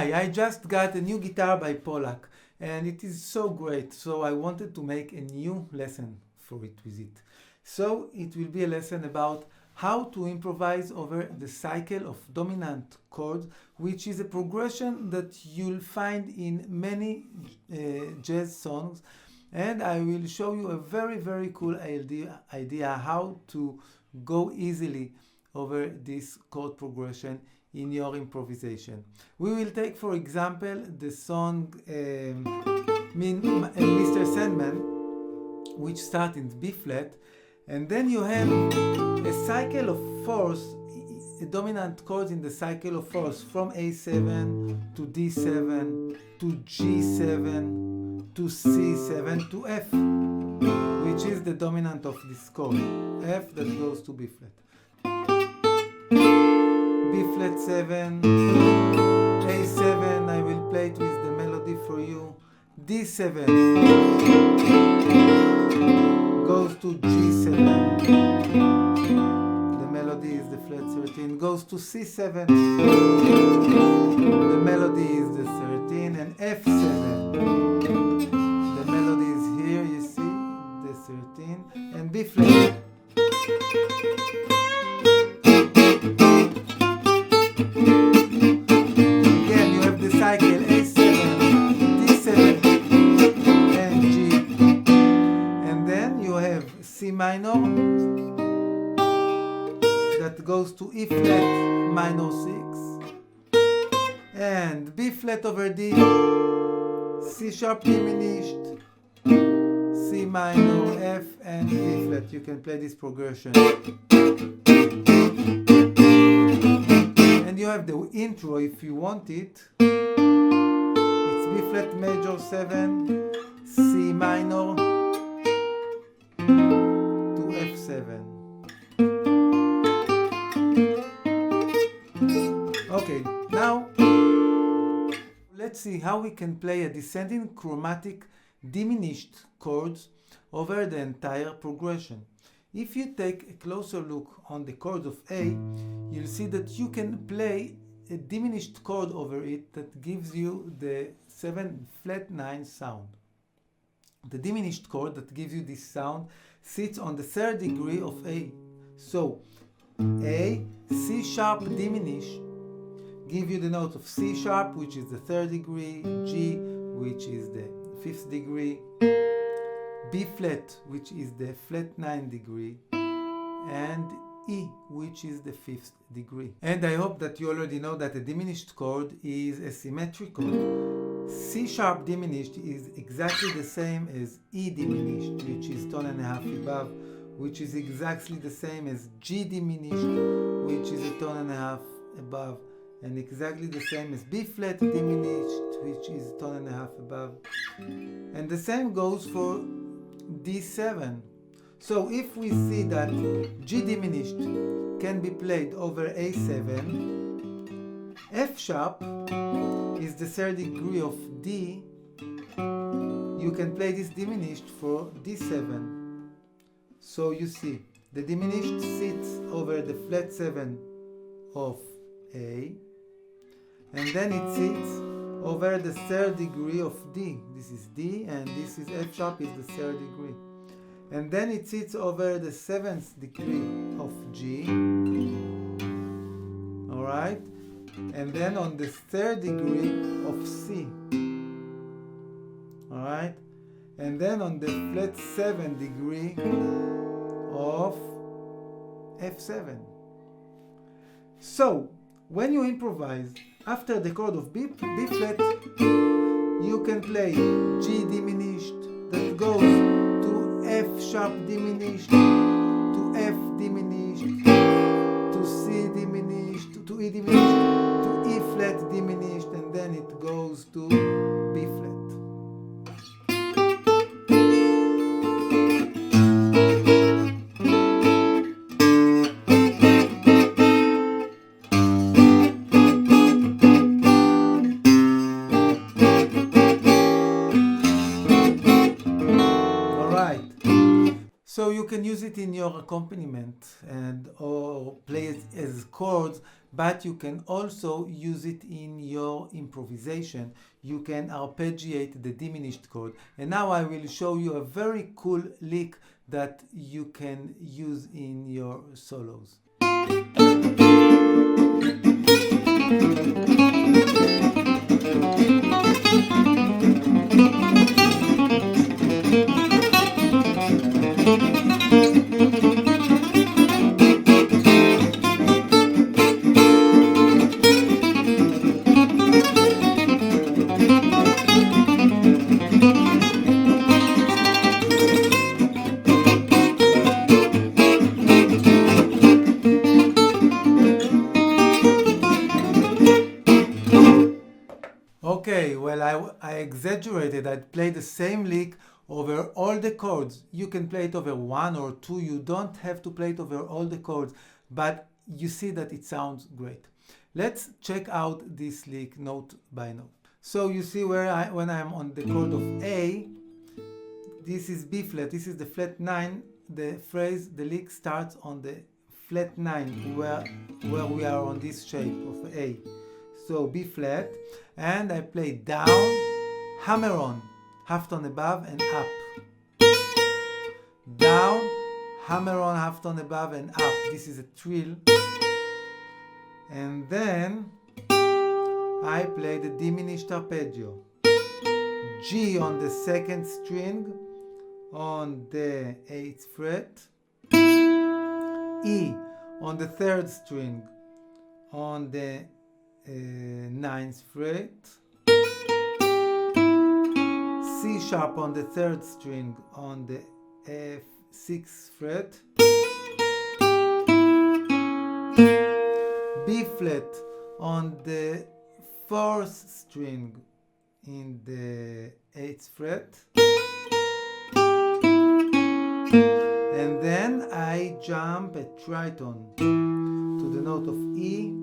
Hi, I just got a new guitar by Pollack and it is so great, so I wanted to make a new lesson for it with it. So it will be a lesson about how to improvise over the cycle of dominant chords, which is a progression that you'll find in many jazz songs, and I will show you a very cool idea how to go easily over this chord progression in your improvisation. We will take, for example, the song Mr. Sandman, which starts in B flat, and then you have a cycle of fourths, a dominant chords in the cycle of fourths, from A7 to D7 to G7 to C7 to F, which is the dominant of this chord, F that goes to B flat. B flat 7, A7, I will play it with the melody for you. D7 goes to G7, the melody is the flat 13, goes to C7, the melody is the 13, and F7, the melody is here, you see, the 13, and B flat. Again, you have the cycle A7, D7, and G. And then you have C minor that goes to E flat minor 6, and B flat over D, C sharp diminished, C minor, F, and B flat. You can play this progression. And you have the intro if you want it. It's B flat major 7, C minor to F7. Okay, now let's see how we can play a descending chromatic diminished chords over the entire progression. If you take a closer look on the chords of A, you'll see that you can play a diminished chord over it that gives you the 7 flat 9 sound. The diminished chord that gives you this sound sits on the 3rd degree of A. So A, C sharp diminished, give you the note of C sharp, which is the 3rd degree, G, which is the 5th degree, B flat, which is the flat 9 degree, and E, which is the 5th degree. And I hope that you already know that a diminished chord is a symmetric chord. C sharp diminished is exactly the same as E diminished, which is tone and a half above, which is exactly the same as G diminished, which is a tone and a half above, and exactly the same as B flat diminished, which is a tone and a half above. And the same goes for D7. So if we see that G diminished can be played over A7, F sharp is the 3rd degree of D, you can play this diminished for D7. So you see, the diminished sits over the flat 7 of A, and then it sits over the 3rd degree of D. This is D, and this is F sharp is the 3rd degree. And then it sits over the 7th degree of G. Alright? And then on the 3rd degree of C. Alright? And then on the flat 7 degree of F7. So, when you improvise after the chord of B flat, you can play G diminished that goes to F sharp diminished, to F diminished, to C diminished, to E diminished, to E flat diminished, and then it goes to B flat. So you can use it in your accompaniment and or play it as chords, but you can also use it in your improvisation. You can arpeggiate the diminished chord. And now I will show you a very cool lick that you can use in your solos. Okay, well, I exaggerated. I played the same lick over all the chords. You can play it over one or two. You don't have to play it over all the chords, but you see that it sounds great. Let's check out this lick note by note. So you see when I'm on the chord of A, this is B flat, this is the flat 9. The lick starts on the flat 9 where we are on this shape of A. So B flat, and I play down, hammer on, half tone above and up. Down, hammer on, half tone above and up. This is a trill. And then I play the diminished arpeggio. G on the second string on the 8th fret. E on the third string on the 9th fret, C sharp on the third string on the F6th fret, B flat on the 4th string in the 8th fret, and then I jump a tritone to the note of E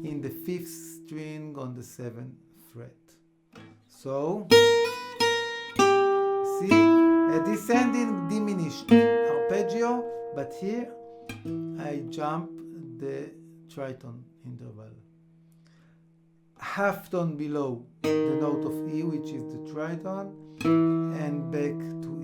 in the 5th string on the 7th fret. So, see, a descending diminished arpeggio, but here I jump the tritone interval. Half tone below the note of E, which is the tritone, and back to E.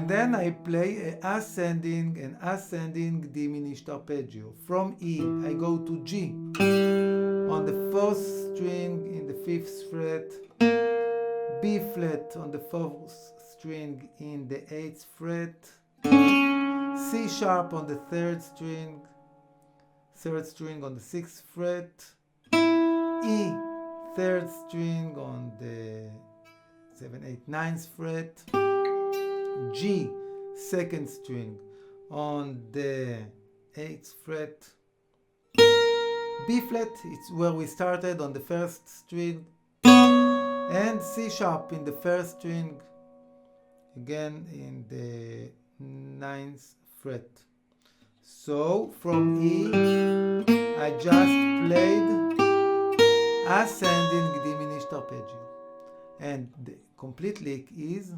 Then I play an ascending diminished arpeggio. From E, I go to G. On the 4th string in the 5th fret, B flat on the 4th string in the 8th fret, C sharp on the 3rd string on the 6th fret, E 3rd string on the 7, 8, 9th fret, G 2nd string on the 8th fret, B flat, it's where we started on the 1st string, and C sharp in the 1st string, again in the 9th fret. So from E I just played ascending diminished arpeggio, and the complete lick is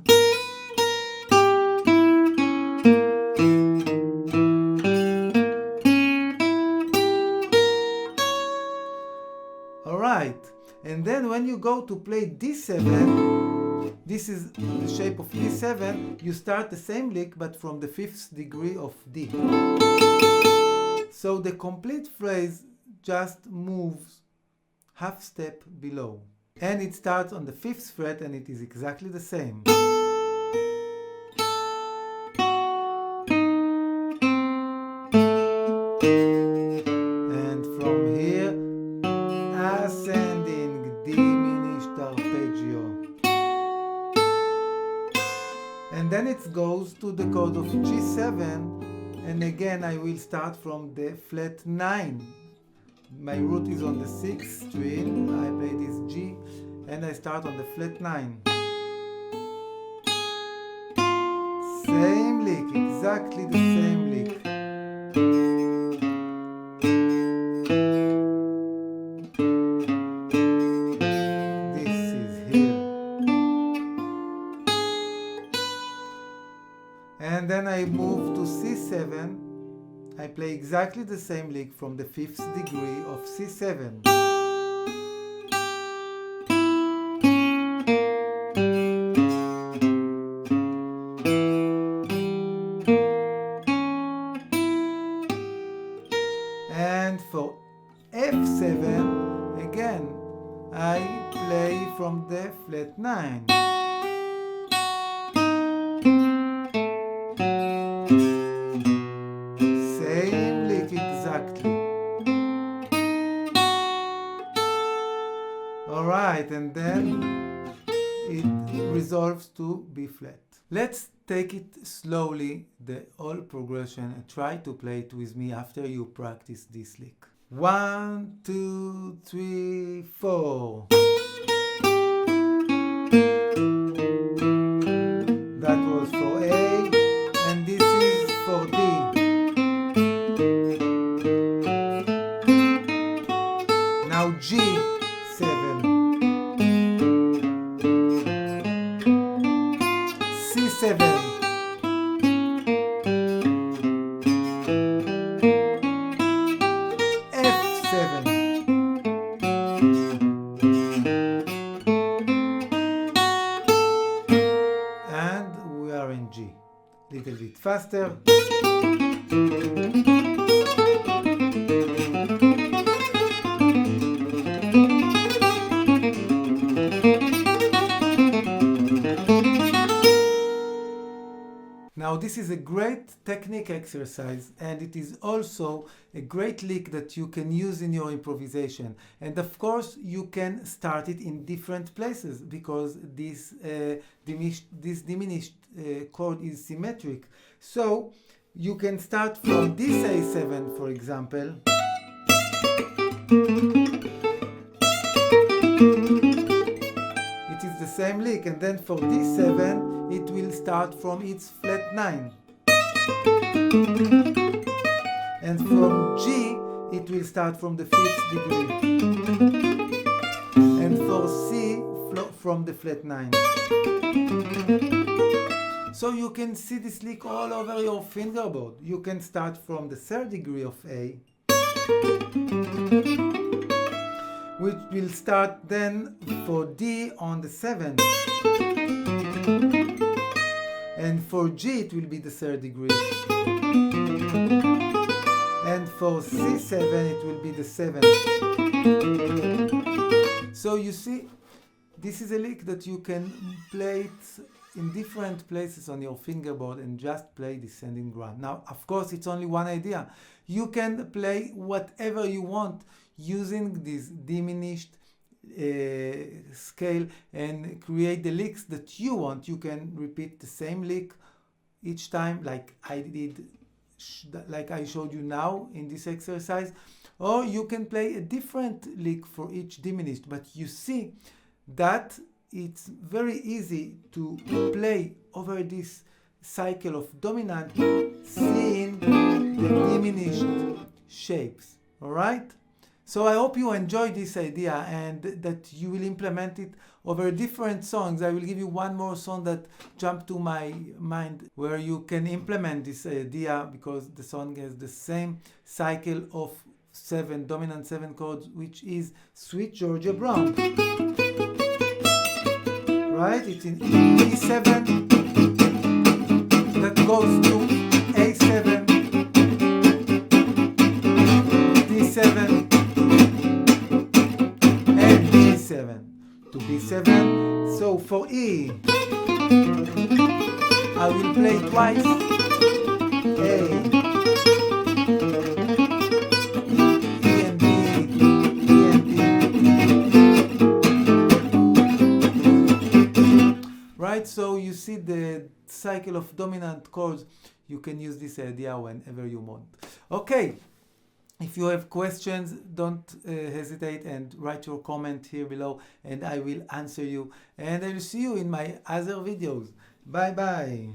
alright. And then when you go to play D7, this is the shape of D7, you start the same lick but from the 5th degree of D. So the complete phrase just moves half step below. And it starts on the 5th fret and it is exactly the same. And from here, ascending diminished arpeggio. And then it goes to the chord of G7, and again I will start from the flat 9. My root is on the 6th string, I play this G, and I start on the flat 9. Same lick, exactly the same lick. This is here. and then I move to C7. I play exactly the same lick from the 5th degree of C7. And for F7, again, I play from the flat 9. Same lick exactly. Alright, and then it resolves to B flat. Let's take it slowly, the whole progression, and try to play it with me after you practice this lick. 1, 2, 3, 4. That was for A, and this is for D. Now G7, C7, F7, and we are in G. Little bit faster. Now this is a great technique exercise, and it is also a great lick that you can use in your improvisation. And of course you can start it in different places because this diminished chord is symmetric. So you can start from this A7, for example. It is the same lick, and then for D7 it will start from its flat 9. And from G it will start from the 5th degree. And for C from the flat 9. So you can see this lick all over your fingerboard. You can start from the 3rd degree of A, which will start then for D on the 7th. And for G it will be the 3rd degree. And for C7 it will be the 7th. So you see, this is a lick that you can play it in different places on your fingerboard and just play descending ground. Now, of course, it's only one idea. You can play whatever you want using this diminished scale and create the licks that you want. You can repeat the same lick each time, like I did, like I showed you now in this exercise, or you can play a different lick for each diminished. But you see that it's very easy to play over this cycle of dominant, seeing the diminished shapes. All right? So I hope you enjoyed this idea and that you will implement it over different songs. I will give you one more song that jumped to my mind where you can implement this idea, because the song has the same cycle of dominant 7 chords, which is Sweet Georgia Brown. Right? It's in E7 that goes to A7, D7, and G7 to B7. So for E, I will play twice A, right? So you see the cycle of dominant chords. You can use this idea whenever you want. Okay, if you have questions, don't hesitate and write your comment here below and I will answer you. And I will see you in my other videos. Bye bye.